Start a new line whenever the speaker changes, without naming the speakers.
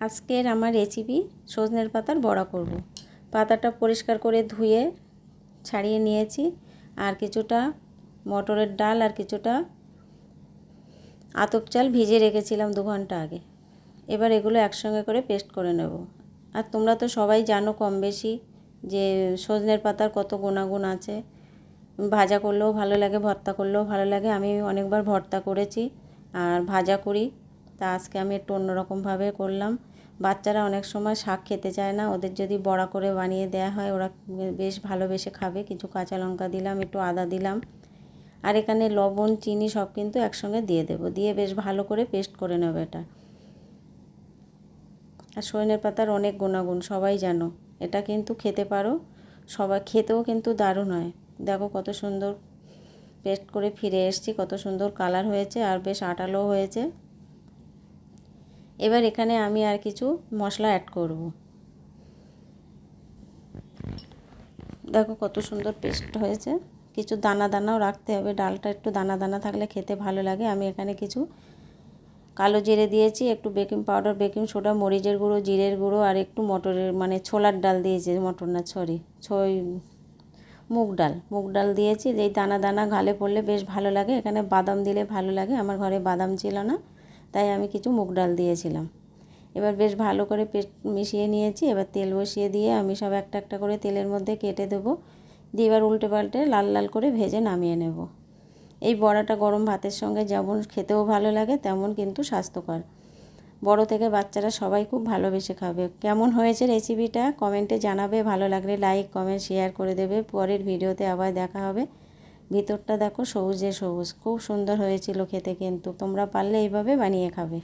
আজকের আমার রেসিপি সজনের পাতার বড়া করব। পাতাটা পরিষ্কার করে ধুয়ে ছাড়িয়ে নিয়েছি, আর কিছুটা মটরের ডাল আর কিছুটা আতপ চাল ভিজিয়ে রেখেছিলাম 2 ঘন্টা আগে। এবার এগুলো একসঙ্গে করে পেস্ট করে নেব। আর তোমরা তো সবাই জানো কম বেশি যে সজনের পাতার কত গুণাগুণ আছে। ভাজা করলেও ভালো লাগে, ভর্তা করলেও ভালো লাগে। আমি অনেকবার ভর্তা করেছি আর ভাজা করি, তা আজকে আমি একটু অন্যরকমভাবে করলাম। বাচ্চারা অনেক সময় শাক খেতে চায় না, ওদের যদি বড়া করে বানিয়ে দেওয়া হয় ওরা বেশ ভালোবেসে খাবে। কিছু কাঁচা লঙ্কা দিলাম, একটু আদা দিলাম, আর এখানে লবণ চিনি সব কিন্তু একসঙ্গে দিয়ে দেবো, দিয়ে বেশ ভালো করে পেস্ট করে নেব এটা। আর সজনের পাতার অনেক গুণাগুণ সবাই জানো, এটা কিন্তু খেতে পারো সবাই, খেতেও কিন্তু দারুণ হয়। দেখো কত সুন্দর পেস্ট করে ফিরে এসেছি, কত সুন্দর কালার হয়েছে আর বেশ আটালো হয়েছে। এবার এখানে আমি আর কিছু মশলা অ্যাড করব। দেখো কত সুন্দর পেস্ট হয়েছে। কিছু দানা দানাও রাখতে হবে, ডালটা একটু দানা দানা থাকলে খেতে ভালো লাগে। আমি এখানে কিছু কালো জিরে দিয়েছি, একটু বেকিং পাউডার, বেকিং সোডা, মরিচের গুঁড়ো, জিরের গুঁড়ো, আর একটু মটরের ছোলার ডাল দিয়েছি, মটর না মুগ ডাল দিয়েছি। যেই দানা দানা গালে পড়লে বেশ ভালো লাগে। এখানে বাদাম দিলে ভালো লাগে, আমার ঘরে বাদাম ছিল না তাই আমি কিছু মুগ ডাল দিয়েছিলাম। এবার বেশ ভালো করে পেস্ট মিশিয়ে নিয়েছি। এবার তেল বসিয়ে দিয়ে আমি সব একটা একটা করে তেলের মধ্যে কেটে দেবো, দিয়ে এবার উল্টে পাল্টে লাল লাল করে ভেজে নামিয়ে নেব। এই বড়াটা গরম ভাতের সঙ্গে যেমন খেতেও ভালো লাগে তেমন কিন্তু স্বাস্থ্যকর। বড় থেকে বাচ্চারা সবাই খুব ভালোবেসে খাবে। কেমন হয়েছে রেসিপিটা কমেন্টে জানাবে, ভালো লাগলে লাইক কমেন্ট শেয়ার করে দেবে। পরের ভিডিওতে আবার দেখা হবে। ভিতরটা দেখো সবুজে সবুজ, খুব সুন্দর হয়েছিল খেতে, কিন্তু তোমরা পারলে এইভাবে বানিয়ে খাবে।